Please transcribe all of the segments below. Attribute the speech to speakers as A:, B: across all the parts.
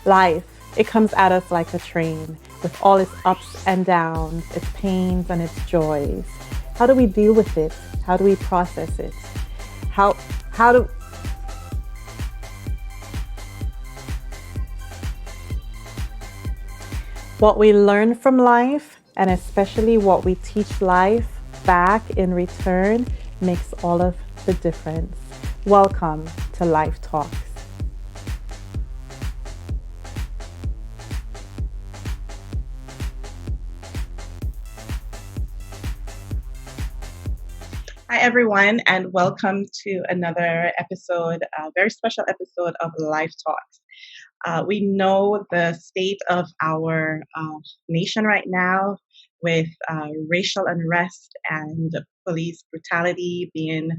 A: Life, it comes at us like a train with all its ups and downs, its pains and its joys. How do we deal with it? How do we process it? How how do what we learn from life and especially what we teach life back in return makes all of the difference. Welcome to Life Talks.
B: Hi, everyone, and welcome to another episode, a very special episode of Life Talks. We know the state of our nation right now with racial unrest and police brutality being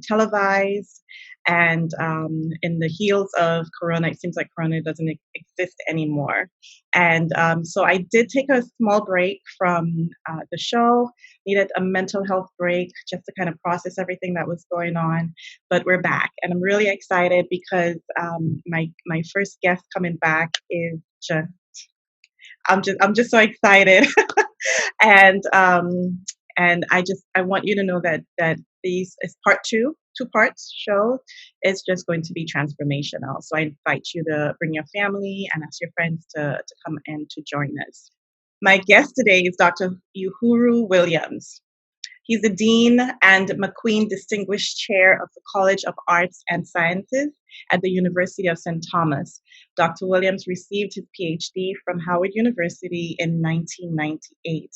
B: televised. And in the heels of Corona, it seems like Corona doesn't exist anymore. And so I did take a small break from the show, needed a mental health break just to kind of process everything that was going on. But we're back, and I'm really excited because my first guest coming back is just I'm just so excited, and I want you to know that these is part two parts show. It's just going to be transformational. So I invite you to bring your family and ask your friends to come and to join us. My guest today is Dr. Yohuru Williams. He's the Dean and McQueen Distinguished Chair of the College of Arts and Sciences at the University of St. Thomas. Dr. Williams received his PhD from Howard University in 1998.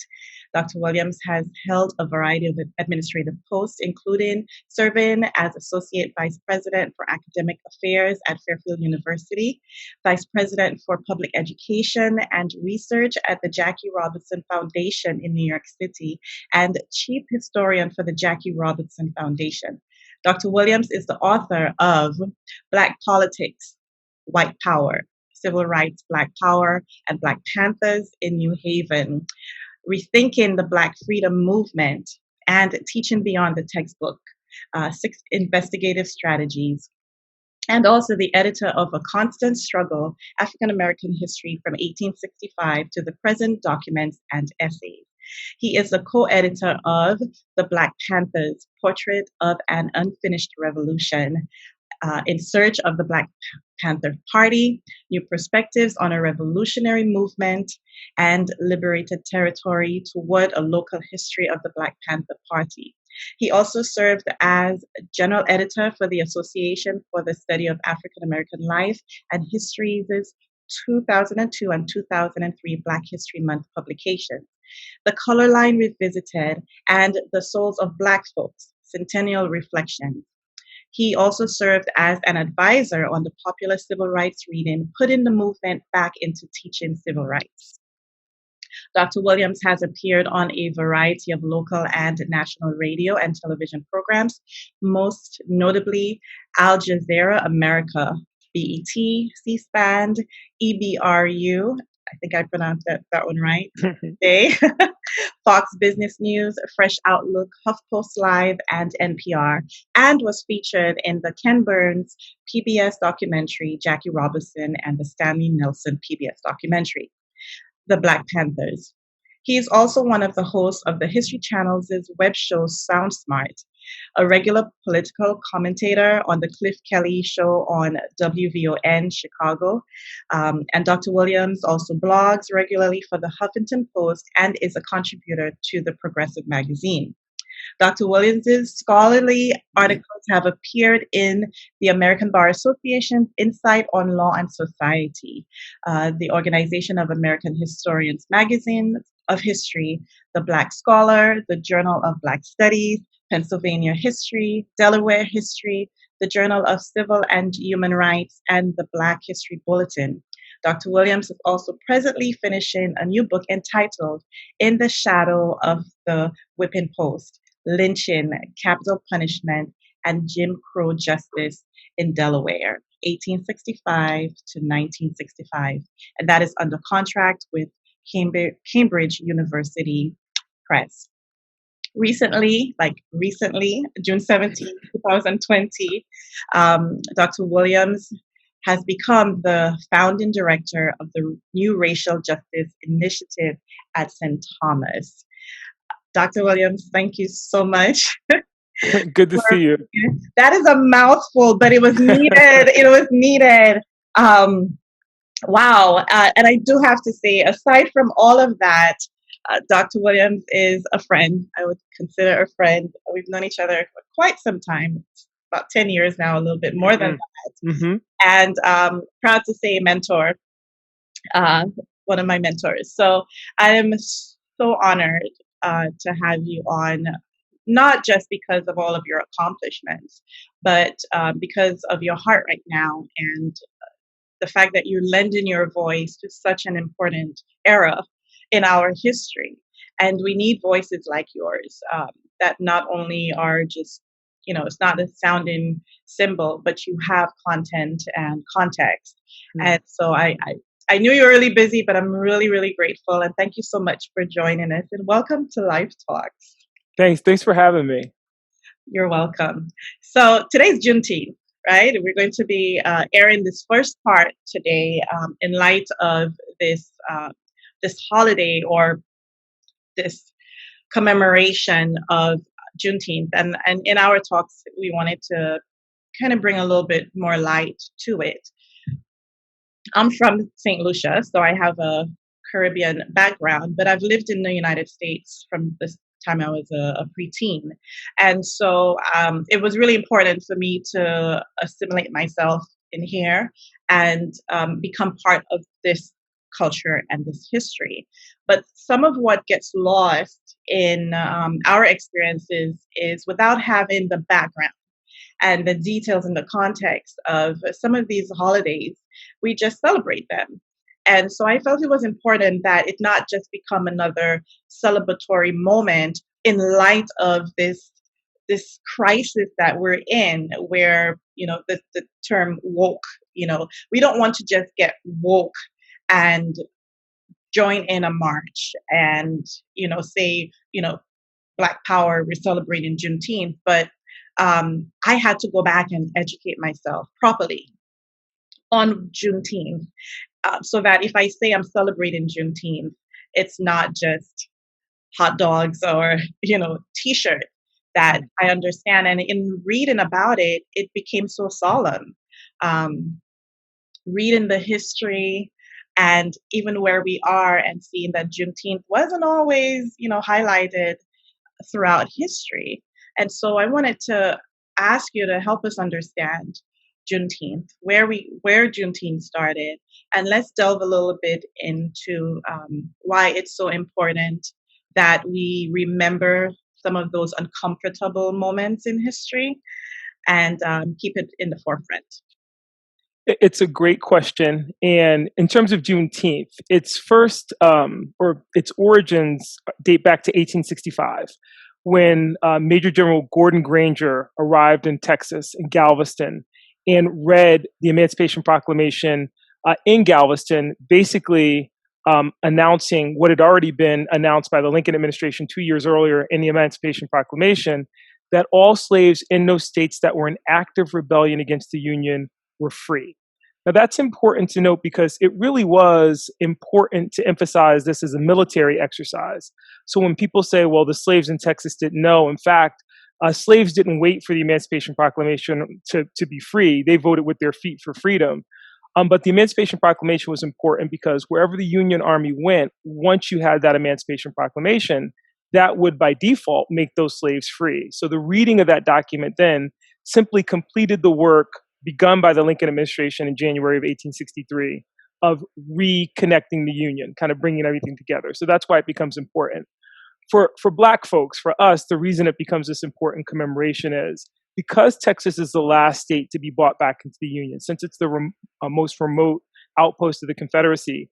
B: Dr. Williams has held a variety of administrative posts, including serving as Associate Vice President for Academic Affairs at Fairfield University, Vice President for Public Education and Research at the Jackie Robinson Foundation in New York City, and Chief Historian for the Jackie Robinson Foundation. Dr. Williams is the author of Black Politics, White Power, Civil Rights, Black Power, and Black Panthers in New Haven, Rethinking the Black Freedom Movement, and Teaching Beyond the Textbook, 6 Investigative Strategies, and also the editor of A Constant Struggle, African American History from 1865 to the Present, Documents and Essays. He is the co-editor of The Black Panthers, Portrait of an Unfinished Revolution, In Search of the Black Panther Party, New Perspectives on a Revolutionary Movement, and Liberated Territory Toward a Local History of the Black Panther Party. He also served as general editor for the Association for the Study of African American Life and History's 2002 and 2003 Black History Month publications, The Color Line Revisited, and The Souls of Black Folks, Centennial Reflections. He also served as an advisor on the popular civil rights reading, Putting the Movement Back into Teaching Civil Rights. Dr. Williams has appeared on a variety of local and national radio and television programs, most notably Al Jazeera America, BET, C-SPAN, EBRU, I think I pronounced that one right, today, Fox Business News, Fresh Outlook, HuffPost Live, and NPR, and was featured in the Ken Burns PBS documentary, Jackie Robinson, and the Stanley Nelson PBS documentary, The Black Panthers. He is also one of the hosts of the History Channel's web show Sound Smart, a regular political commentator on the Cliff Kelly show on WVON Chicago. And Dr. Williams also blogs regularly for the Huffington Post and is a contributor to the Progressive magazine. Dr. Williams' scholarly articles have appeared in the American Bar Association's Insight on Law and Society, the Organization of American Historians Magazine of History, the Black Scholar, the Journal of Black Studies, Pennsylvania History, Delaware History, the Journal of Civil and Human Rights, and the Black History Bulletin. Dr. Williams is also presently finishing a new book entitled In the Shadow of the Whipping Post, Lynching, Capital Punishment, and Jim Crow Justice in Delaware, 1865 to 1965. And that is under contract with Cambridge University Press. Recently, June 17, 2020, Dr. Williams has become the founding director of the New Racial Justice Initiative at St. Thomas. Dr. Williams, thank you so much.
C: Good to see you.
B: That is a mouthful, but it was needed. It was needed. Um, wow. And I do have to say, aside from all of that, Dr. Williams is a friend. I would consider a friend. We've known each other for quite some time, about 10 years now, a little bit more than that.
C: Mm-hmm.
B: And proud to say mentor, one of my mentors. So I am so honored to have you on, not just because of all of your accomplishments, but because of your heart right now and the fact that you're lending your voice to such an important era in our history. And we need voices like yours that not only are just, it's not a sounding symbol, but you have content and context. Mm-hmm. And so I knew you were really busy, but I'm really, really grateful. And thank you so much for joining us. And welcome to Life Talks.
C: Thanks for having me.
B: You're welcome. So today's Juneteenth, right? We're going to be airing this first part today in light of this holiday or this commemoration of Juneteenth. And in our talks, we wanted to kind of bring a little bit more light to it. I'm from St. Lucia, so I have a Caribbean background, but I've lived in the United States from the time I was a preteen. And so it was really important for me to assimilate myself in here and become part of this culture and this history. But some of what gets lost in our experiences is without having the background and the details and the context of some of these holidays, we just celebrate them. And so I felt it was important that it not just become another celebratory moment in light of this crisis that we're in, where, the term woke, we don't want to just get woke and join in a march and, say, Black Power, we're celebrating Juneteenth. But I had to go back and educate myself properly on Juneteenth. So that if I say I'm celebrating Juneteenth, it's not just hot dogs or, T-shirt that I understand. And in reading about it, it became so solemn. Reading the history and even where we are and seeing that Juneteenth wasn't always, highlighted throughout history. And so I wanted to ask you to help us understand Juneteenth, where Juneteenth started, and let's delve a little bit into why it's so important that we remember some of those uncomfortable moments in history and keep it in the forefront.
C: It's a great question. And in terms of Juneteenth, its first or its origins date back to 1865, when Major General Gordon Granger arrived in Texas, in Galveston, and read the Emancipation Proclamation in Galveston, basically announcing what had already been announced by the Lincoln administration 2 years earlier in the Emancipation Proclamation, that all slaves in those states that were in active rebellion against the Union were free. Now, that's important to note because it really was important to emphasize this as a military exercise. So when people say, well, the slaves in Texas didn't know, in fact, slaves didn't wait for the Emancipation Proclamation to be free. They voted with their feet for freedom. But the Emancipation Proclamation was important because wherever the Union Army went, once you had that Emancipation Proclamation, that would by default make those slaves free. So the reading of that document then simply completed the work begun by the Lincoln administration in January of 1863 of reconnecting the Union, kind of bringing everything together. So that's why it becomes important. For Black folks, for us, the reason it becomes this important commemoration is because Texas is the last state to be brought back into the Union, since it's the most remote outpost of the Confederacy.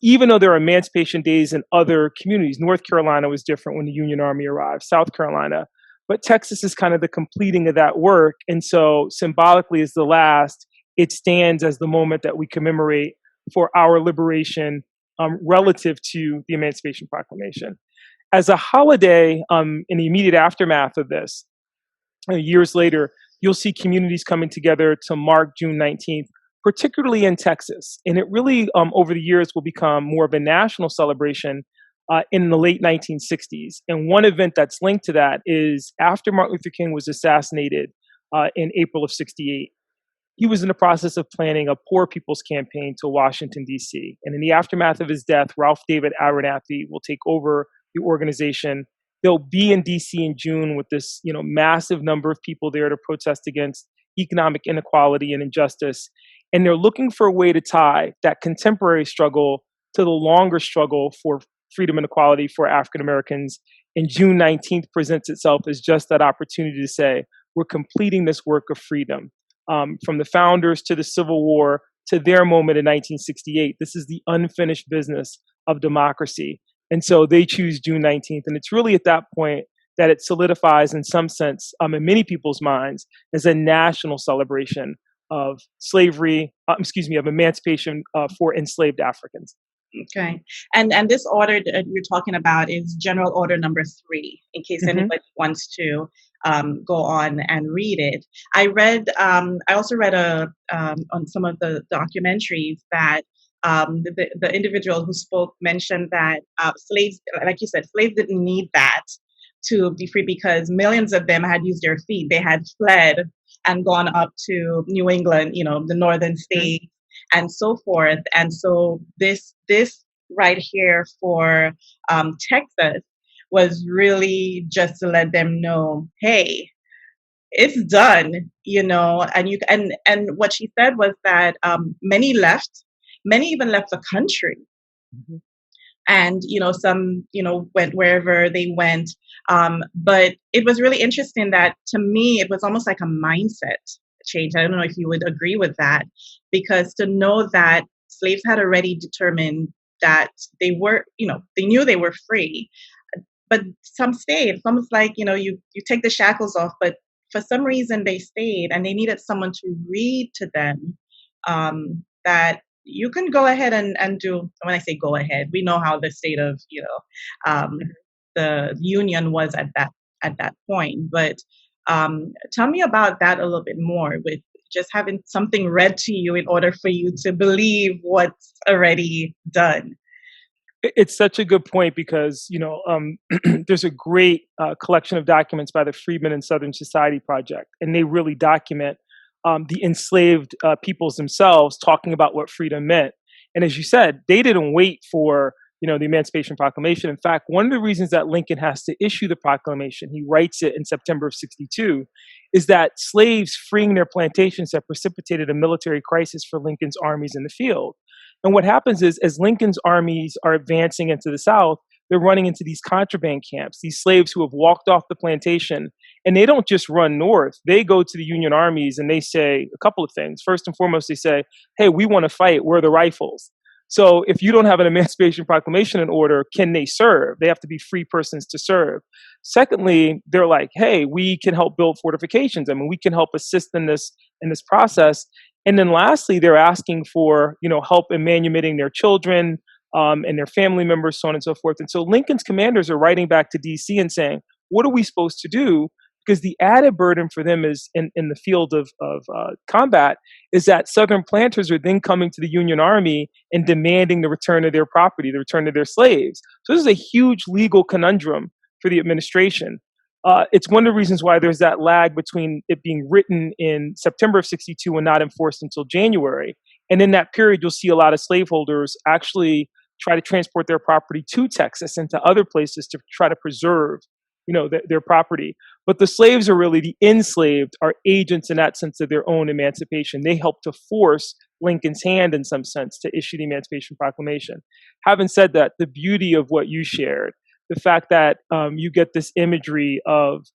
C: Even though there are emancipation days in other communities, North Carolina was different when the Union Army arrived, South Carolina, but Texas is kind of the completing of that work. And so symbolically as the last, it stands as the moment that we commemorate for our liberation relative to the Emancipation Proclamation. As a holiday, in the immediate aftermath of this, years later, you'll see communities coming together to mark June 19th particularly in Texas. And it really, over the years, will become more of a national celebration in the late 1960s. And one event that's linked to that is after Martin Luther King was assassinated in April of 68. He was in the process of planning a poor people's campaign to Washington, D.C. And in the aftermath of his death, Ralph David Abernathy will take over the organization. They'll be in D.C. in June with this, massive number of people there to protest against economic inequality and injustice. And they're looking for a way to tie that contemporary struggle to the longer struggle for freedom and equality for African Americans. And June 19th presents itself as just that opportunity to say, we're completing this work of freedom. From the founders to the Civil War to their moment in 1968. This is the unfinished business of democracy. And so they choose June 19th. And it's really at that point that it solidifies in some sense, in many people's minds, as a national celebration of slavery, of emancipation for enslaved Africans.
B: Okay. And this order that you're talking about is General Order number 3, in case anybody wants to go on and read it. I also read on some of the documentaries that the individual who spoke mentioned that slaves, like you said, slaves didn't need that to be free because millions of them had used their feet. They had fled and gone up to New England, the northern states and so forth. And so this right here for Texas was really just to let them know, hey, it's done, and what she said was that many even left the country. And, some, went wherever they went. But it was really interesting that to me, it was almost like a mindset change. I don't know if you would agree with that, because to know that slaves had already determined that they were, they knew they were free, but some stayed. It's almost like, you take the shackles off, but for some reason they stayed and they needed someone to read to them that you can go ahead and do. When I say go ahead, we know how the state of, the union was at that point. But tell me about that a little bit more, with just having something read to you in order for you to believe what's already done.
C: It's such a good point because, there's a great collection of documents by the Freedmen and Southern Society Project, and they really document the enslaved peoples themselves talking about what freedom meant. And as you said, they didn't wait for, the Emancipation Proclamation. In fact, one of the reasons that Lincoln has to issue the proclamation, he writes it in September of 62, is that slaves freeing their plantations have precipitated a military crisis for Lincoln's armies in the field. And what happens is, as Lincoln's armies are advancing into the South, they're running into these contraband camps, these slaves who have walked off the plantation, and they don't just run north. They go to the Union armies and they say a couple of things. First and foremost, they say, hey, we want to fight. We're the rifles. So if you don't have an Emancipation Proclamation in order, can they serve? They have to be free persons to serve. Secondly, they're like, hey, we can help build fortifications. I mean, we can help assist in this process. And then lastly, they're asking for, help in manumitting their children and their family members, so on and so forth. And so Lincoln's commanders are writing back to DC and saying, what are we supposed to do? Because the added burden for them is in the field of combat is that Southern planters are then coming to the Union Army and demanding the return of their property, the return of their slaves. So this is a huge legal conundrum for the administration. It's one of the reasons why there's that lag between it being written in September of 62 and not enforced until January. And in that period, you'll see a lot of slaveholders actually try to transport their property to Texas and to other places to try to preserve, their property. But the slaves are really, the enslaved are agents in that sense of their own emancipation. They help to force Lincoln's hand in some sense to issue the Emancipation Proclamation. Having said that, the beauty of what you shared, the fact that you get this imagery of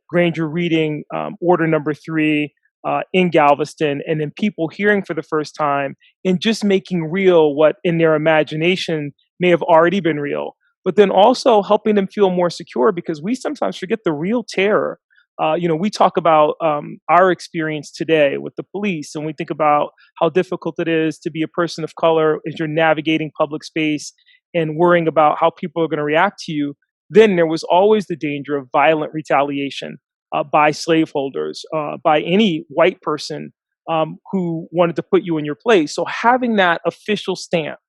C: Granger reading Order Number 3 in Galveston, and then people hearing for the first time and just making real what in their imagination may have already been real, but then also helping them feel more secure, because we sometimes forget the real terror. We talk about our experience today with the police, and we think about how difficult it is to be a person of color as you're navigating public space and worrying about how people are going to react to you. Then there was always the danger of violent retaliation by slaveholders, by any white person who wanted to put you in your place. So having that official stamp,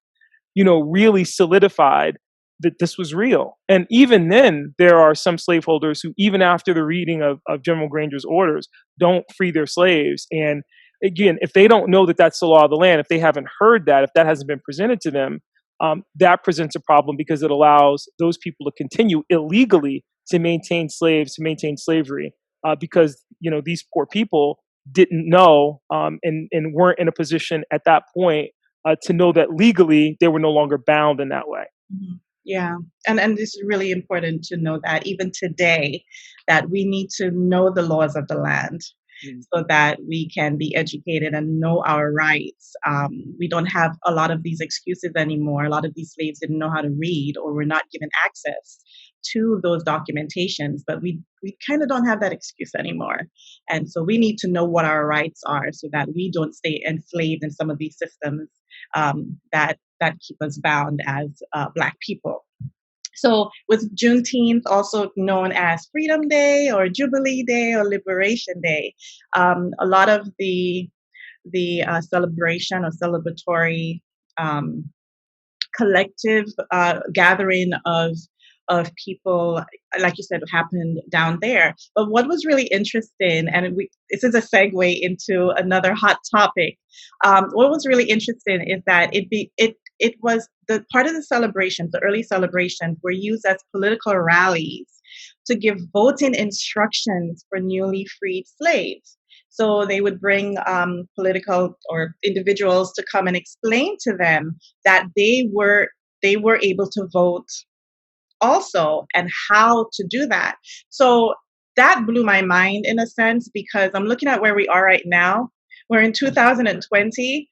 C: really solidified that this was real. And even then, there are some slaveholders who, even after the reading of General Granger's orders, don't free their slaves. And again, if they don't know that that's the law of the land, if they haven't heard that, if that hasn't been presented to them, that presents a problem because it allows those people to continue illegally to maintain slaves, to maintain slavery, because these poor people didn't know and weren't in a position at that point to know that legally they were no longer bound in that way.
B: Mhm. Yeah, and it's really important to know that even today, that we need to know the laws of the land so that we can be educated and know our rights. We don't have a lot of these excuses anymore. A lot of these slaves didn't know how to read or were not given access to those documentations, but we kind of don't have that excuse anymore. And so we need to know what our rights are so that we don't stay enslaved in some of these systems that keep us bound as Black people. So with Juneteenth, also known as Freedom Day or Jubilee Day or Liberation Day, a lot of the celebration or celebratory collective gathering of people, like you said, happened down there. But what was really interesting, and this is a segue into another hot topic. What was really interesting is that it was the part of the celebrations, the early celebrations, were used as political rallies to give voting instructions for newly freed slaves. So they would bring political or individuals to come and explain to them that they were able to vote also, and how to do that. So that blew my mind in a sense, because I'm looking at where we are right now. We're in 2020.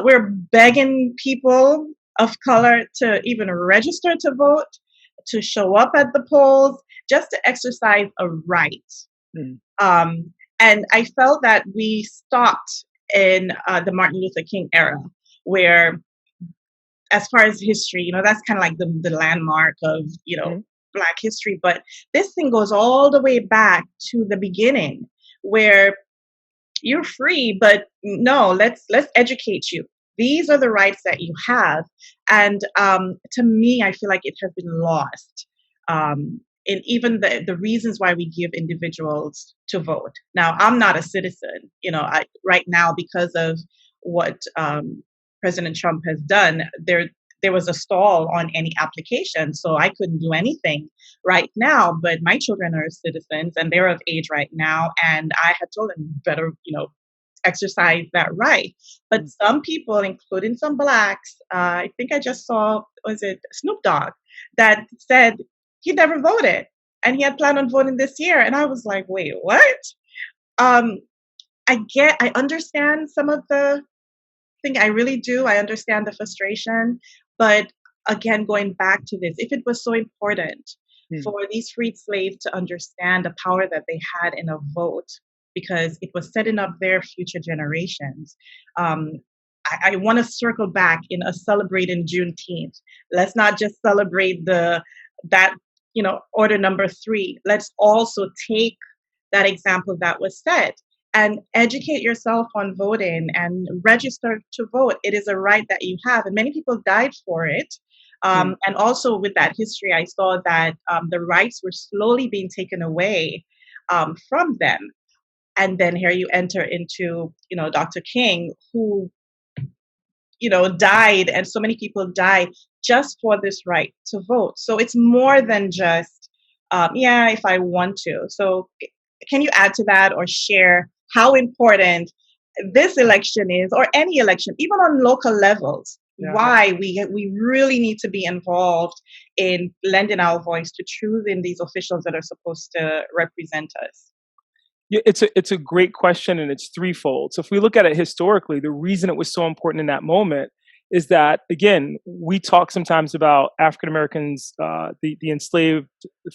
B: We're begging people of color to even register to vote, to show up at the polls, just to exercise a right. And I felt that we stopped in the Martin Luther King era, where, as far as history, that's kind of like the landmark of, Black history. But this thing goes all the way back to the beginning, where you're free, but no, let's educate you. These are the rights that you have. And to me, I feel like it has been lost in even the reasons why we give individuals to vote. Now, I'm not a citizen, right now, because of what President Trump has done. There was a stall on any application, so I couldn't do anything right now. But my children are citizens, and they're of age right now, and I had told them better, exercise that right. But some people, including some Blacks, I think I just saw, was it Snoop Dogg, that said he never voted and he had planned on voting this year, and I was like, wait, what? I understand some of the thing. I really do. I understand the frustration. But again, going back to this, if it was so important for these freed slaves to understand the power that they had in a vote, because it was setting up their future generations, I want to circle back in a celebrating Juneteenth. Let's not just celebrate order number 3. Let's also take that example that was set and educate yourself on voting and register to vote. It is a right that you have, and many people died for it. And also with that history, I saw that the rights were slowly being taken away from them. And then here you enter into, Dr. King, who, died, and so many people died just for this right to vote. So it's more than just, if I want to. So can you add to that or share how important this election is, or any election, even on local levels, why we really need to be involved in lending our voice to choosing these officials that are supposed to represent us?
C: Yeah, it's a great question, and it's threefold. So if we look at it historically, the reason it was so important in that moment is that, again, we talk sometimes about African Americans, the enslaved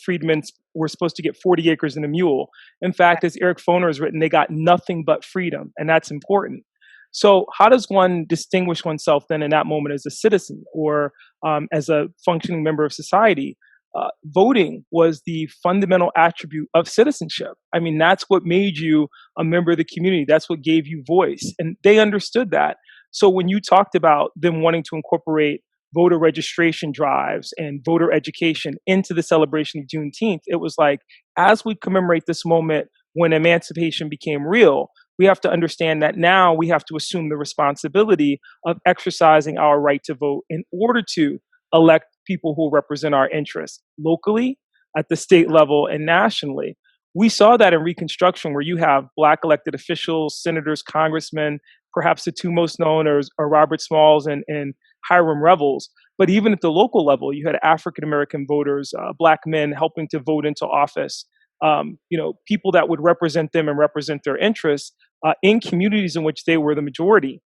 C: freedmen were supposed to get 40 acres and a mule. In fact, as Eric Foner has written, they got nothing but freedom, and that's important. So how does one distinguish oneself then in that moment as a citizen or as a functioning member of society? voting was the fundamental attribute of citizenship. I mean, that's what made you a member of the community. That's what gave you voice. And they understood that. So when you talked about them wanting to incorporate voter registration drives and voter education into the celebration of Juneteenth, it was like, as we commemorate this moment when emancipation became real, we have to understand that now we have to assume the responsibility of exercising our right to vote in order to elect people who represent our interests locally, at the state level, and nationally. We saw that in Reconstruction, where you have Black elected officials, senators, congressmen. Perhaps the two most known are Robert Smalls and Hiram Revels. But even at the local level, you had African American voters, Black men helping to vote into office. People that would represent them and represent their interests in communities in which they were the majority.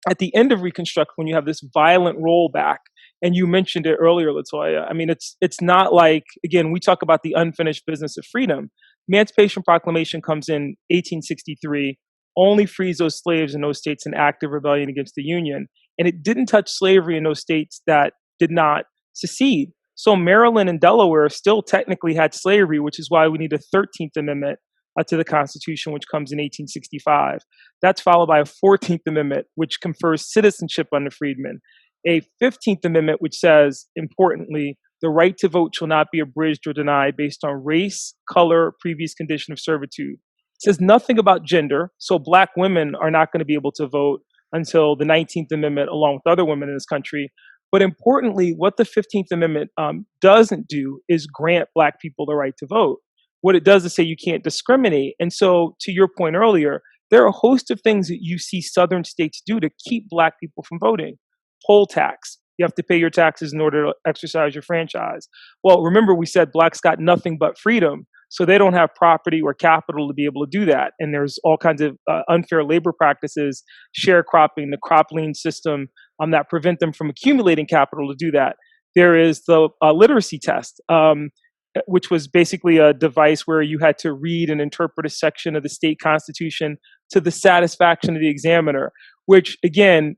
C: At the end of Reconstruction, when you have this violent rollback, and you mentioned it earlier, Latoya, I mean, it's not like, again, we talk about the unfinished business of freedom. Emancipation Proclamation comes in 1863, only frees those slaves in those states in active rebellion against the Union. And it didn't touch slavery in those states that did not secede. So Maryland and Delaware still technically had slavery, which is why we need a 13th Amendment to the Constitution, which comes in 1865. That's followed by a 14th Amendment, which confers citizenship on the freedmen. A 15th Amendment, which says, importantly, the right to vote shall not be abridged or denied based on race, color, previous condition of servitude. It says nothing about gender, so Black women are not going to be able to vote until the 19th Amendment, along with other women in this country. But importantly, what the 15th Amendment doesn't do is grant Black people the right to vote. What it does is say you can't discriminate. And so, to your point earlier, there are a host of things that you see Southern states do to keep Black people from voting. Poll tax. You have to pay your taxes in order to exercise your franchise. Well, remember, we said Blacks got nothing but freedom, so they don't have property or capital to be able to do that. And there's all kinds of unfair labor practices, sharecropping, the crop lien system that prevent them from accumulating capital to do that. There is the literacy test, which was basically a device where you had to read and interpret a section of the state constitution to the satisfaction of the examiner, which, again,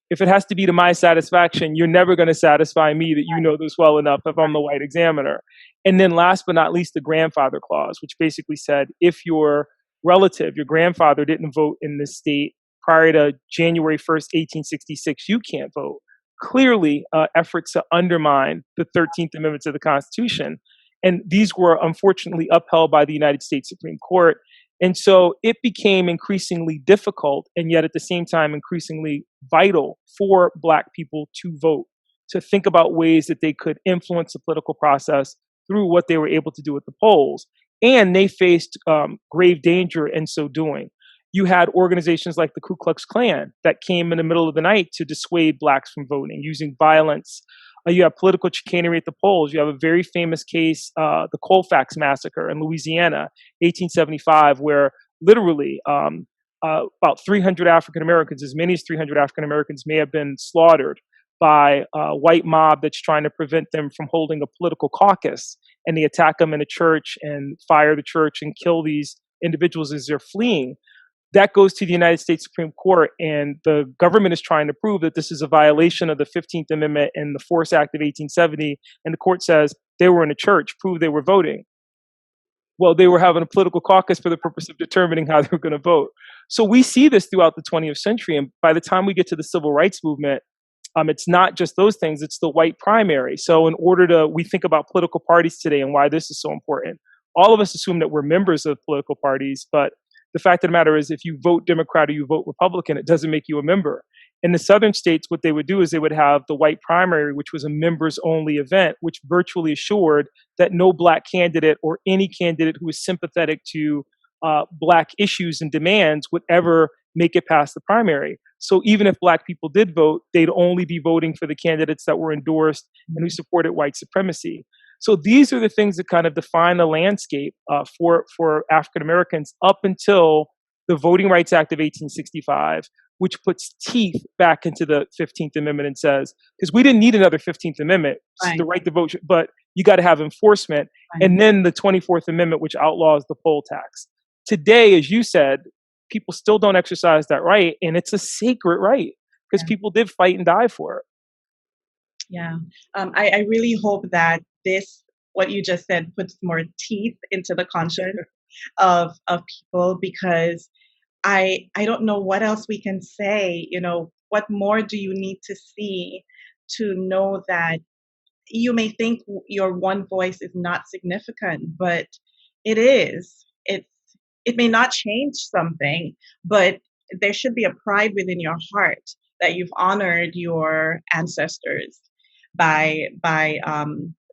C: if it has to be to my satisfaction, you're never going to satisfy me that you know this well enough if I'm the white examiner. And then last but not least, the grandfather clause, which basically said if your relative, your grandfather, didn't vote in this state prior to January 1st, 1866, you can't vote. Clearly, efforts to undermine the 13th Amendment to the Constitution. And these were unfortunately upheld by the United States Supreme Court. And so it became increasingly difficult and yet at the same time increasingly vital for Black people to vote, to think about ways that they could influence the political process through what they were able to do at the polls. And they faced grave danger in so doing. You had organizations like the Ku Klux Klan that came in the middle of the night to dissuade Blacks from voting using violence. You have political chicanery at the polls. You have a very famous case, the Colfax Massacre in Louisiana, 1875, where literally about 300 African Americans, as many as 300 African Americans, may have been slaughtered by a white mob that's trying to prevent them from holding a political caucus. And they attack them in a church and fire the church and kill these individuals as they're fleeing. That goes to the United States Supreme Court, and the government is trying to prove that this is a violation of the 15th Amendment and the Force Act of 1870. And the court says they were in a church, prove they were voting. Well, they were having a political caucus for the purpose of determining how they were going to vote. So we see this throughout the 20th century. And by the time we get to the civil rights movement, it's not just those things, it's the white primary. So we think about political parties today and why this is so important. All of us assume that we're members of political parties, but the fact of the matter is, if you vote Democrat or you vote Republican, it doesn't make you a member. In the southern states, what they would do is they would have the white primary, which was a members-only event, which virtually assured that no Black candidate or any candidate who was sympathetic to Black issues and demands would ever make it past the primary. So even if Black people did vote, they'd only be voting for the candidates that were endorsed and who supported white supremacy. So these are the things that kind of define the landscape for African Americans up until the Voting Rights Act of 1865, which puts teeth back into the 15th Amendment and says, because we didn't need another 15th Amendment, right, the right to vote, but you got to have enforcement. Right. And then the 24th Amendment, which outlaws the poll tax. Today, as you said, people still don't exercise that right, and it's a sacred right because people did fight and die for it.
B: Yeah. I really hope that this, what you just said, puts more teeth into the conscience of people, because I don't know what else we can say. What more do you need to see to know that you may think your one voice is not significant, but it is. It may not change something, but there should be a pride within your heart that you've honored your ancestors by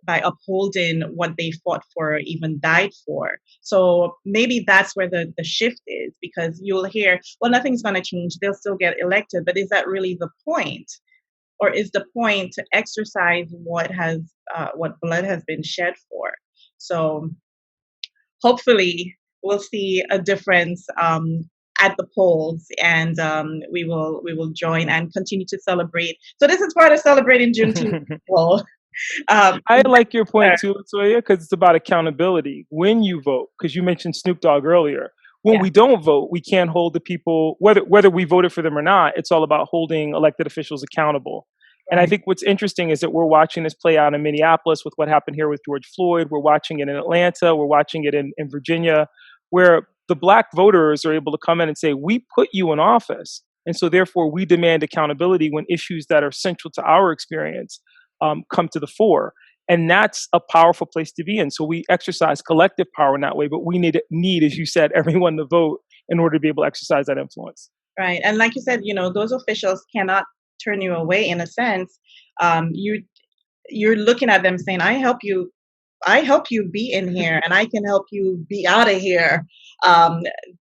B: upholding what they fought for or even died for. So maybe that's where the shift is, because you'll hear, well, nothing's going to change. They'll still get elected. But is that really the point? Or is the point to exercise what blood has been shed for? So hopefully we'll see a difference at the polls, and we will join and continue to celebrate. So this is part of celebrating Juneteenth. Well,
C: I like your point too, Latoya, because it's about accountability. When you vote, because you mentioned Snoop Dogg earlier, when
B: yeah,
C: we don't vote, we can't hold the people, whether we voted for them or not. It's all about holding elected officials accountable. And I
B: right,
C: think what's interesting is that we're watching this play out in Minneapolis with what happened here with George Floyd. We're watching it in Atlanta. We're watching it in Virginia, where the black voters are able to come in and say, we put you in office. And so therefore we demand accountability when issues that are central to our experience come to the fore. And that's a powerful place to be in. So we exercise collective power in that way, but we need, as you said, everyone to vote in order to be able to exercise that influence.
B: right. And like you said, those officials cannot turn you away. In a sense, you're looking at them saying, I help you be in here, and I can help you be out of here. Um,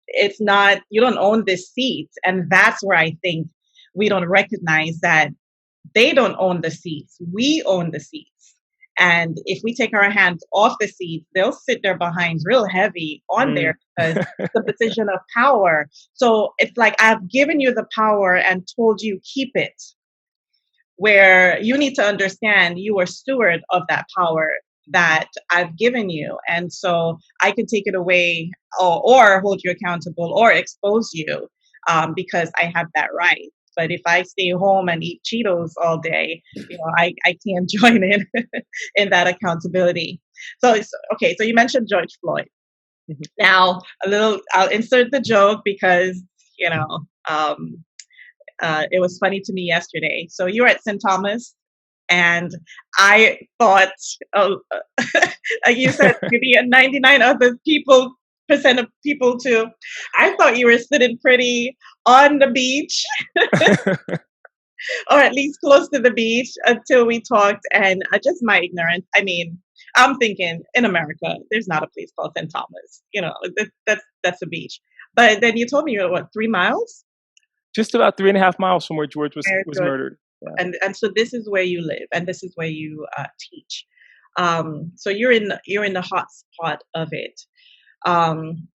B: it's not, you don't own this seat. And that's where I think we don't recognize that they don't own the seats. We own the seats. And if we take our hands off the seats, they'll sit their behinds real heavy on
C: Mm.
B: there, because it's a position of power. So it's like, I've given you the power and told you keep it, where you need to understand you are steward of that power that I've given you. And so I could take it away, or hold you accountable or expose you, because I have that right. But if I stay home and eat Cheetos all day, I can't join in that accountability. Okay, so you mentioned George Floyd.
C: Mhm.
B: Now, I'll insert the joke, because, you know, um, it was funny to me yesterday. So you were at St. Thomas, and I thought, oh, like you said, maybe 99 other percent of people too. I thought you were sitting pretty on the beach, or at least close to the beach, until we talked. And just my ignorance. I mean, I'm thinking, in America, there's not a place called St. Thomas. That's a beach. But then you told me you're, what, 3 miles?
C: Just about 3.5 miles from where George
B: Very
C: was
B: good.
C: murdered. Yeah.
B: And so this is where you live, and this is where you teach. So you're in the hot spot of it. Um,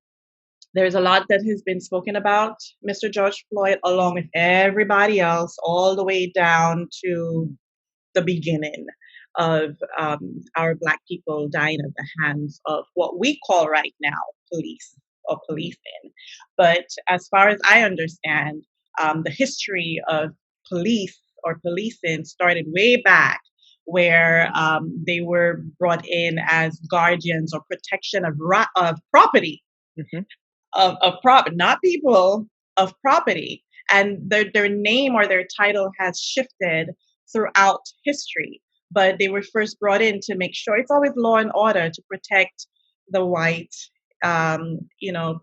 B: there's a lot that has been spoken about Mr. George Floyd, along with everybody else, all the way down to the beginning of our Black people dying at the hands of what we call right now police or policing. But as far as I understand, the history of police or policing started way back, where they were brought in as guardians or protection of property,
C: Mhm.
B: of property, not people, of property. And their name or their title has shifted throughout history. But they were first brought in to make sure it's always law and order, to protect the white, um, you know,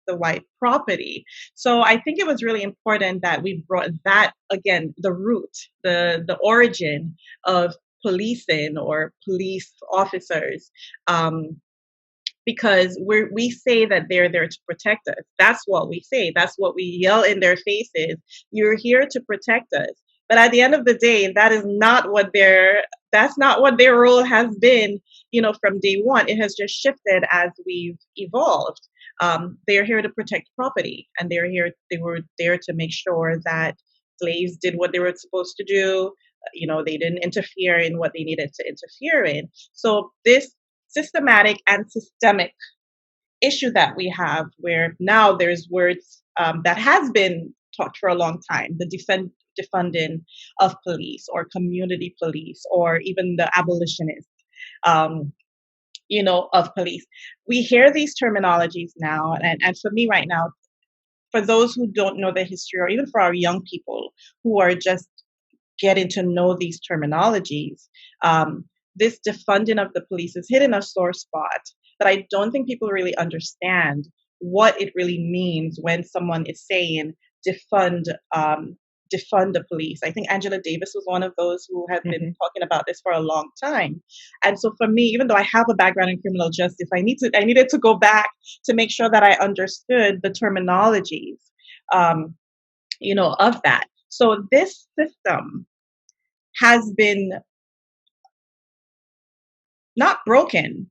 B: the white property. So I think it was really important that we brought that, again, the root, the origin of policing or police officers, because we say that they're there to protect us. That's what we say. That's what we yell in their faces. You're here to protect us. But at the end of the day, that's not what their role has been, from day one. It has just shifted as we've evolved. They're here to protect property, and they were there to make sure that slaves did what they were supposed to do. They didn't interfere in what they needed to interfere in. So this systematic and systemic issue that we have, where now there's words that has been taught for a long time, the defunding of police or community police or even the abolitionists, um, of police. We hear these terminologies now, and for me right now, for those who don't know the history, or even for our young people who are just getting to know these terminologies, um, this defunding of the police is hitting a sore spot that I don't think people really understand what it really means when someone is saying defund defund the police. I think Angela Davis was one of those who has been talking about this for a long time. And so for me, even though I have a background in criminal justice, I needed to go back to make sure that I understood the terminologies, of that. So this system has been not broken.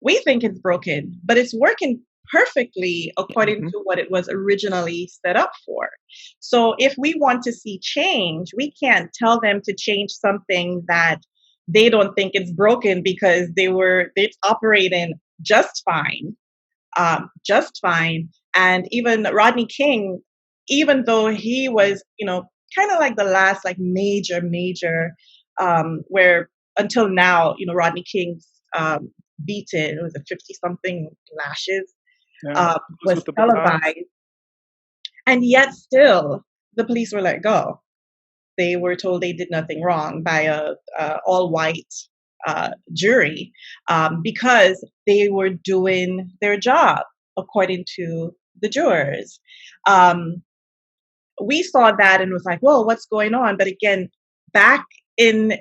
B: We think it's broken, but it's working perfectly according to what it was originally set up for. So if we want to see change, we can't tell them to change something that they don't think it's broken because it's operating just fine, And even Rodney King, even though he was, kind of like the last like major, where until now, Rodney King's beaten, it was a 50 something lashes, was televised. And yet still the police were let go. They were told they did nothing wrong by a all white jury, because they were doing their job according to the jurors. We saw that and was like, whoa, what's going on? But again, back in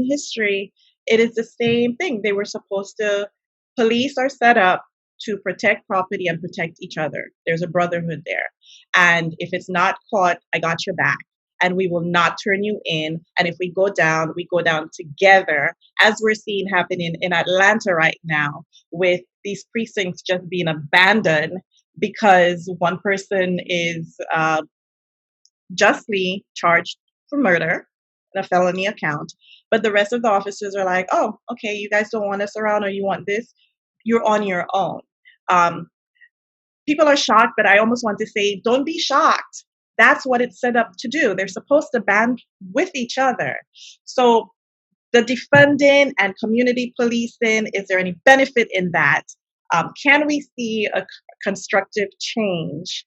B: history, it is the same thing. They were supposed to, police are set up to protect property and protect each other. There's a brotherhood there. And if it's not caught, I got your back. And we will not turn you in. And if we go down together, as we're seeing happening in Atlanta right now, with these precincts just being abandoned because one person is justly charged for murder and a felony account. But the rest of the officers are like, oh, okay, you guys don't want us around, or you want this, you're on your own. People are shocked, but I almost want to say, don't be shocked. That's what it's set up to do. They're supposed to band with each other. So the defunding and community policing, is there any benefit in that? Can we see a constructive change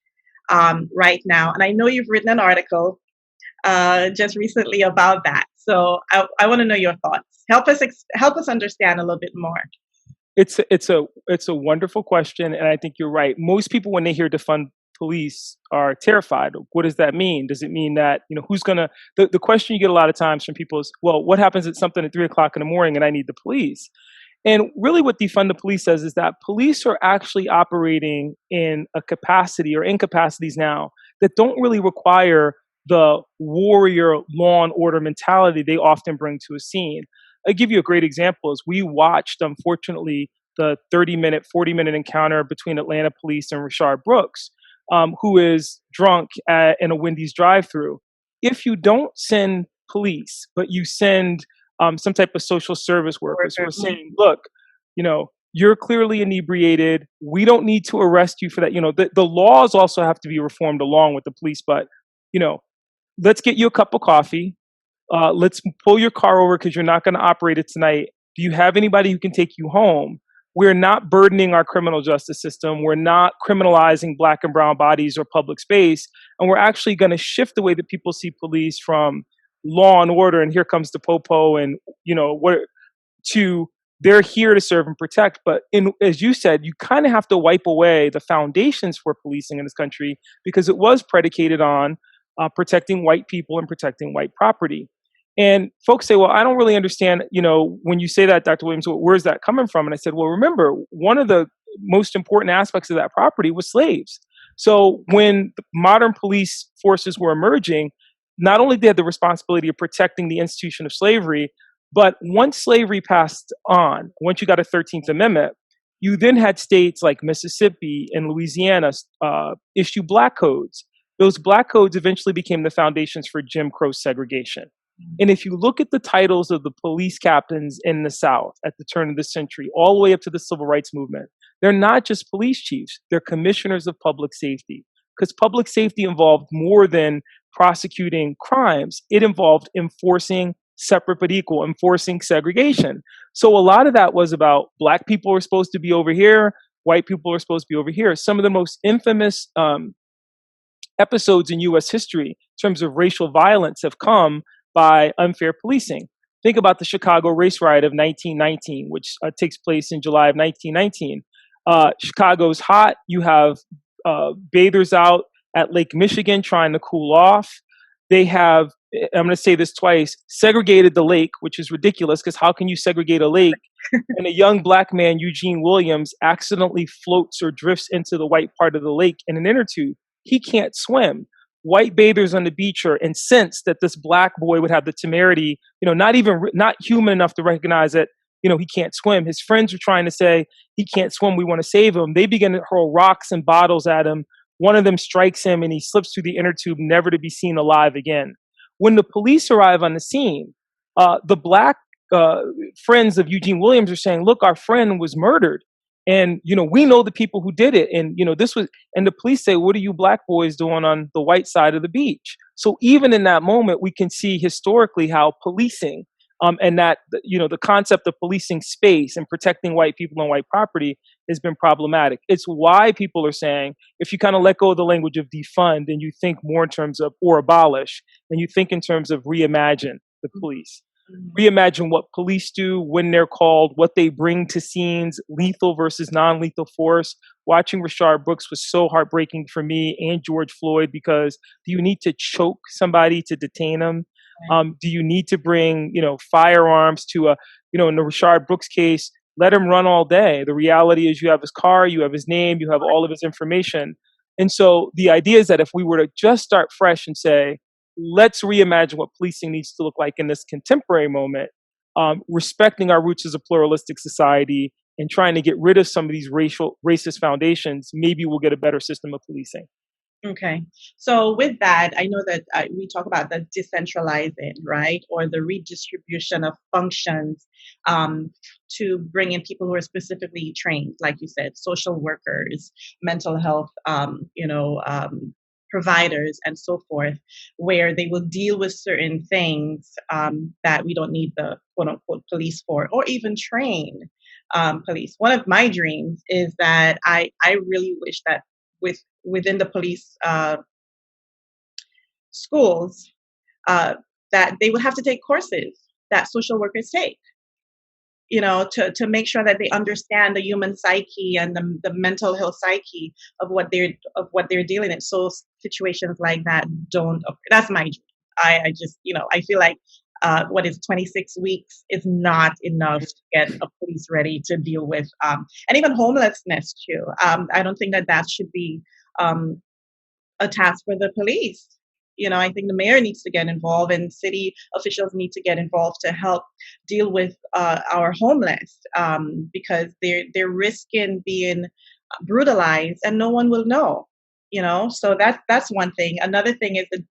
B: right now? And I know you've written an article just recently about that. So I want to know your thoughts. Help us understand a little bit more.
C: It's a wonderful question, and I think you're right. Most people, when they hear defund police, are terrified. What does that mean? Does it mean that, who's gonna? The question you get a lot of times from people is, well, what happens at something at 3:00 in the morning and I need the police? And really, what defund the police says is that police are actually operating in a capacity or incapacities now that don't really require the warrior law and order mentality they often bring to a scene. I'll give you a great example. Is we watched, unfortunately, the 30-minute, 40-minute encounter between Atlanta police and Rashard Brooks, who is drunk in a Wendy's drive-thru. If you don't send police, but you send some type of social service workers who are saying, look, you're clearly inebriated. We don't need to arrest you for that. The laws also have to be reformed along with the police, but, let's get you a cup of coffee. Let's pull your car over because you're not going to operate it tonight. Do you have anybody who can take you home? We're not burdening our criminal justice system. We're not criminalizing Black and brown bodies or public space. And we're actually going to shift the way that people see police from law and order, and here comes the popo, and to they're here to serve and protect. But as you said, you kind of have to wipe away the foundations for policing in this country, because it was predicated on protecting white people and protecting white property. And folks say, well, I don't really understand, when you say that, Dr. Williams, where's that coming from? And I said, well, remember, one of the most important aspects of that property was slaves. So when the modern police forces were emerging, not only did they have the responsibility of protecting the institution of slavery, but once slavery passed on, once you got a 13th Amendment, you then had states like Mississippi and Louisiana issue black codes. Those black codes eventually became the foundations for Jim Crow segregation. And if you look at the titles of the police captains in the South at the turn of the century, all the way up to the Civil Rights Movement, they're not just police chiefs, they're commissioners of public safety, because public safety involved more than prosecuting crimes. It involved enforcing separate but equal, enforcing segregation. So a lot of that was about Black people were supposed to be over here, white people are supposed to be over here. Some of the most infamous episodes in US history in terms of racial violence have come by unfair policing. Think about the Chicago race riot of 1919, which takes place in July of 1919. Chicago's hot. You have bathers out at Lake Michigan trying to cool off. They have, I'm going to say this twice, segregated the lake, which is ridiculous because how can you segregate a lake? And a young Black man, Eugene Williams, accidentally floats or drifts into the white part of the lake in an inner tube. He can't swim. White bathers on the beach are incensed that this Black boy would have the temerity, not human enough to recognize that, he can't swim. His friends are trying to say, he can't swim, we want to save him. They begin to hurl rocks and bottles at him. One of them strikes him and he slips through the inner tube, never to be seen alive again. When the police arrive on the scene, the Black friends of Eugene Williams are saying, look, our friend was murdered. And, we know the people who did it. And, and the police say, what are you Black boys doing on the white side of the beach? So even in that moment, we can see historically how policing and that, the concept of policing space and protecting white people and white property has been problematic. It's why people are saying, if you kind of let go of the language of defund and you think more in terms of, or abolish, and you think in terms of reimagine the police. Reimagine what police do, when they're called, what they bring to scenes, lethal versus non-lethal force. Watching Rayshard Brooks was so heartbreaking for me and George Floyd because do you need to choke somebody to detain them? Do you need to bring, firearms to in the Rayshard Brooks case, let him run all day. The reality is you have his car, you have his name, you have all of his information. And so the idea is that if we were to just start fresh and say, let's reimagine what policing needs to look like in this contemporary moment, respecting our roots as a pluralistic society and trying to get rid of some of these racist foundations, maybe we'll get a better system of policing.
B: Okay. So with that, I know that we talk about the decentralizing, right? Or the redistribution of functions to bring in people who are specifically trained, like you said, social workers, mental health, providers and so forth, where they will deal with certain things that we don't need the quote unquote police for, or even train police. One of my dreams is that I really wish that within the police schools, that they would have to take courses that social workers take, to make sure that they understand the human psyche and the mental health psyche of what they're dealing in. So situations like that don't occur. That's my dream. I just, I feel like what is 26 weeks is not enough to get a police ready to deal with, and even homelessness too. I don't think that should be a task for the police. I think the mayor needs to get involved and city officials need to get involved to help deal with our homeless because they're risking being brutalized and no one will know. So that's one thing. Another thing is the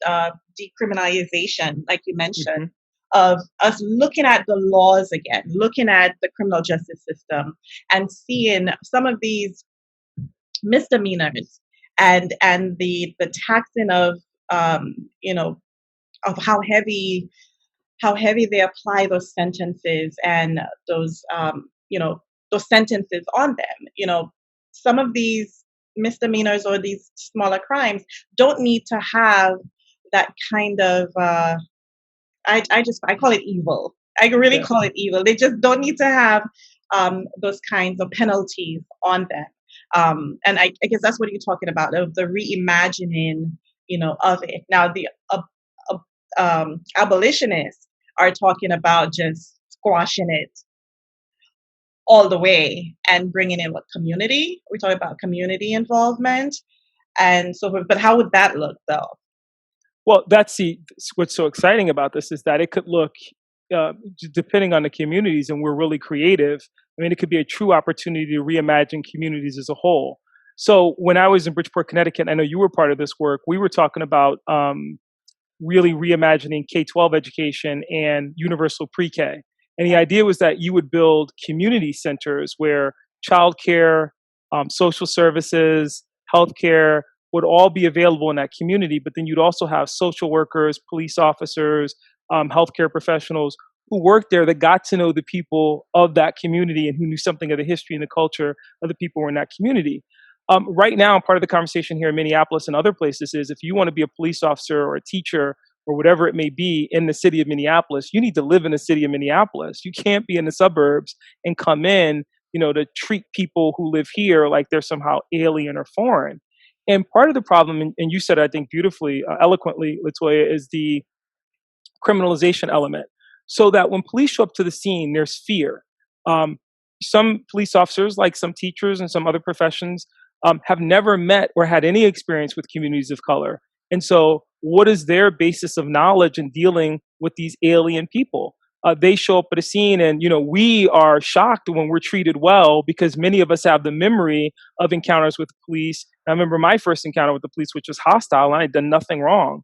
B: decriminalization, like you mentioned, of us looking at the laws again, looking at the criminal justice system and seeing some of these misdemeanors and the taxing of of how heavy they apply those sentences and those those sentences on them. Some of these misdemeanors or these smaller crimes don't need to have that kind of I call it evil. I really call it evil. They just don't need to have those kinds of penalties on them. And I guess that's what you're talking about, of the reimagining, of it. Now, the abolitionists are talking about just squashing it all the way and bringing in what community. We're talking about community involvement and so forth. But how would that look, though?
C: Well, what's so exciting about this is that it could look, depending on the communities, and we're really creative. I mean, it could be a true opportunity to reimagine communities as a whole. So when I was in Bridgeport, Connecticut, I know you were part of this work, we were talking about really reimagining K-12 education and universal pre-K. And the idea was that you would build community centers where childcare, social services, healthcare, would all be available in that community. But then you'd also have social workers, police officers, healthcare professionals who worked there that got to know the people of that community and who knew something of the history and the culture of the people who were in that community. Right now, part of the conversation here in Minneapolis and other places is if you want to be a police officer or a teacher or whatever it may be in the city of Minneapolis, you need to live in the city of Minneapolis. You can't be in the suburbs and come in, to treat people who live here like they're somehow alien or foreign. And part of the problem, and you said, I think beautifully, eloquently, Latoya, is the criminalization element. So that when police show up to the scene, there's fear. Some police officers, like some teachers and some other professions, have never met or had any experience with communities of color. And so, what is their basis of knowledge in dealing with these alien people? They show up at a scene, and we are shocked when we're treated well because many of us have the memory of encounters with police. I remember my first encounter with the police, which was hostile, and I had done nothing wrong.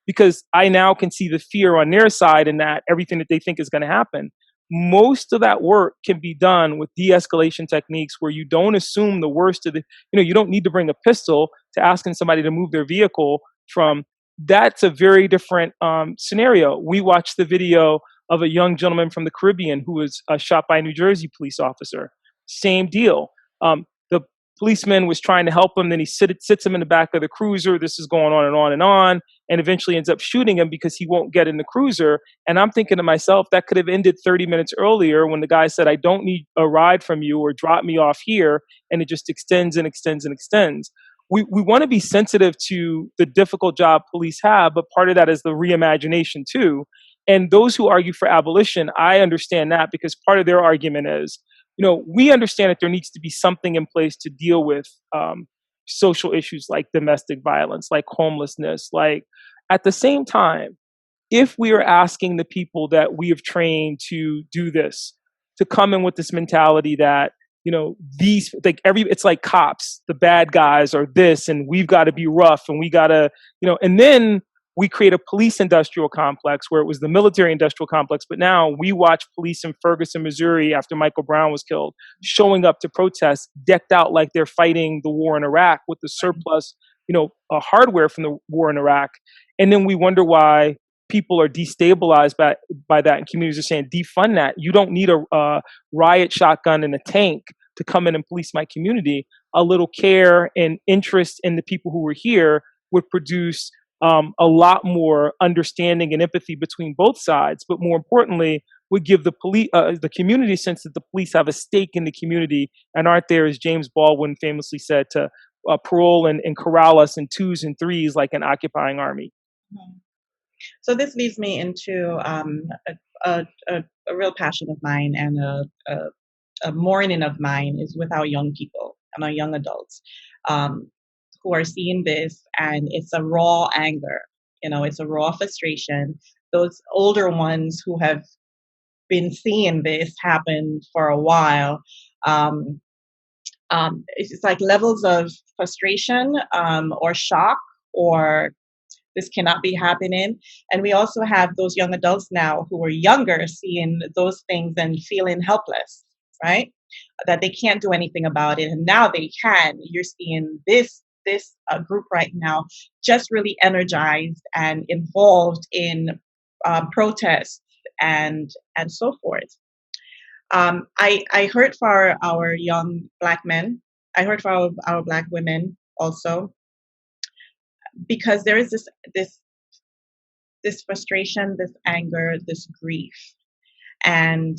C: Because I now can see the fear on their side and that everything that they think is going to happen. Most of that work can be done with de-escalation techniques where you don't assume the worst of you don't need to bring a pistol to asking somebody to move their vehicle from. That's a very different scenario. We watched the video of a young gentleman from the Caribbean who was shot by a New Jersey police officer. Same deal. The policeman was trying to help him, then he sits him in the back of the cruiser. This is going on and on and on, and eventually ends up shooting him because he won't get in the cruiser. And I'm thinking to myself, that could have ended 30 minutes earlier when the guy said, I don't need a ride from you or drop me off here. And it just extends and extends and extends. We want to be sensitive to the difficult job police have, but part of that is the reimagination too. And those who argue for abolition, I understand that because part of their argument is, we understand that there needs to be something in place to deal with social issues like domestic violence, like homelessness. Like at the same time, if we are asking the people that we have trained to do this, to come in with this mentality that, it's like cops, the bad guys are this, and we've got to be rough, and we got to, and then we create a police industrial complex where it was the military industrial complex. But now we watch police in Ferguson, Missouri, after Michael Brown was killed, showing up to protest, decked out like they're fighting the war in Iraq with the surplus, hardware from the war in Iraq. And then we wonder why people are destabilized by that. And communities are saying, defund that. You don't need a riot shotgun and a tank to come in and police my community. A little care and interest in the people who were here would produce a lot more understanding and empathy between both sides, but more importantly, would give the community a sense that the police have a stake in the community and aren't there, as James Baldwin famously said, to parole and corral us in twos and threes like an occupying army.
B: Mm-hmm. So this leads me into a real passion of mine and a mourning of mine is with our young people and our young adults. Who are seeing this, and it's a raw anger, it's a raw frustration. Those older ones who have been seeing this happen for a while, it's like levels of frustration or shock or this cannot be happening. And we also have those young adults now who are younger seeing those things and feeling helpless, right? That they can't do anything about it. And now they can. You're seeing this group right now just really energized and involved in protests and so forth. I heard for our young Black men. I heard for our Black women also, because there is this frustration, this anger, this grief, and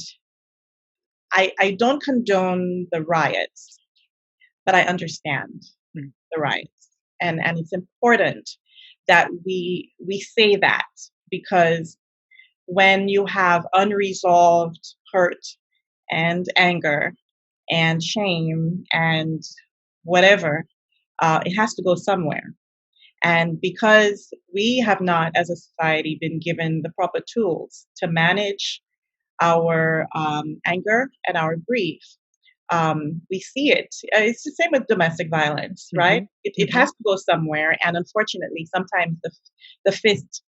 B: I don't condone the riots, but I understand the riots, and it's important that we say that, because when you have unresolved hurt and anger and shame and whatever, it has to go somewhere. And because we have not, as a society, been given the proper tools to manage our anger and our grief, we see it. It's the same with domestic violence, right? It has to go somewhere. And unfortunately, sometimes the fist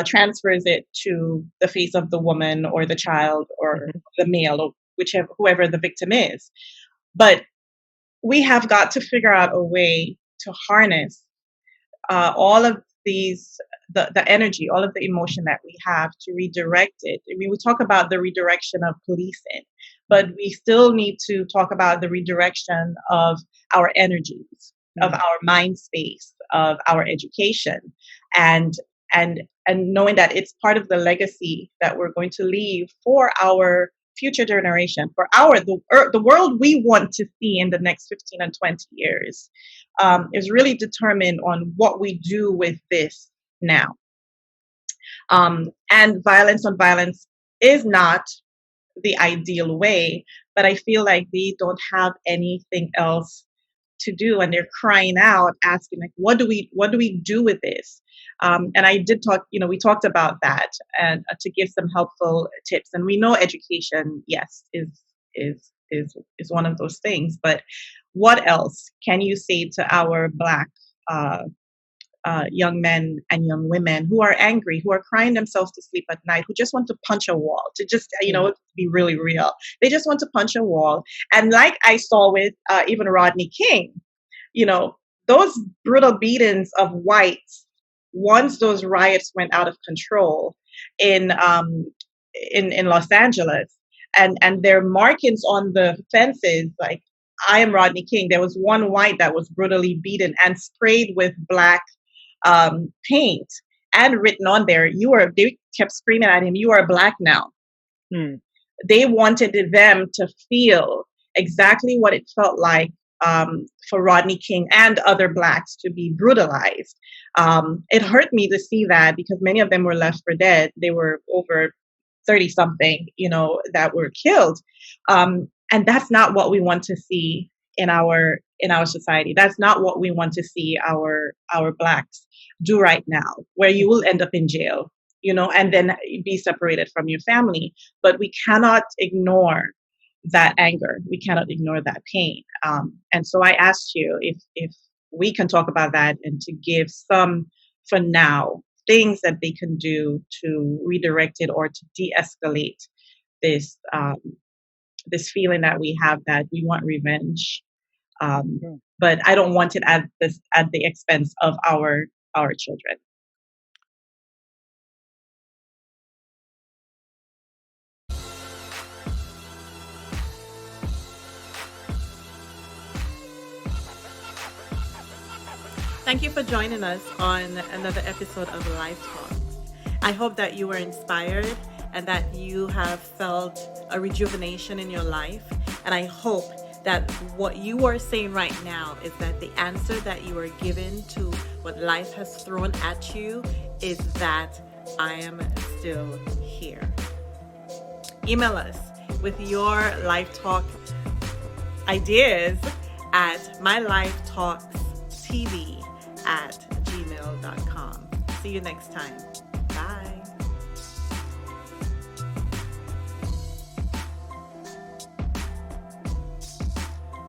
B: transfers it to the face of the woman or the child or the male or whoever the victim is. But we have got to figure out a way to harness all of these, the energy, all of the emotion that we have, to redirect it. I mean, we talk about the redirection of policing, but we still need to talk about the redirection of our energies, of our mind space, of our education, and knowing that it's part of the legacy that we're going to leave for our future generation, for the world we want to see in the next 15 and 20 years, is really determined on what we do with this now. And violence on violence is not the ideal way, but I feel like they don't have anything else to do, and they're crying out, asking, like, what do we do with this? And I did talk, we talked about that, and to give some helpful tips. And we know education, yes, is one of those things. But what else can you say to our Black young men and young women who are angry, who are crying themselves to sleep at night, who just want to punch a wall, to just, be really real. They just want to punch a wall. And like I saw with even Rodney King, those brutal beatings of whites, once those riots went out of control in Los Angeles, and their markings on the fences, like, I am Rodney King. There was one white that was brutally beaten and sprayed with black paint, and written on there, they kept screaming at him, "You are Black now." They wanted them to feel exactly what it felt like for Rodney King and other Blacks to be brutalized. It hurt me to see that, because many of them were left for dead. They were over 30 something, that were killed. And that's not what we want to see in our society. That's not what we want to see our Blacks do right now, where you will end up in jail, and then be separated from your family. But we cannot ignore that anger. We cannot ignore that pain. And so I asked you if we can talk about that, and to give some, for now, things that they can do to redirect it, or to de-escalate this feeling that we have, that we want revenge. But I don't want it at the expense of our children.
A: Thank you for joining us on another episode of Life Talks. I hope that you were inspired and that you have felt a rejuvenation in your life. And I hope that what you are saying right now is that the answer that you are given to what life has thrown at you is that I am still here. Email us with your Life Talk ideas at mylifetalkstv@gmail.com. See you next time.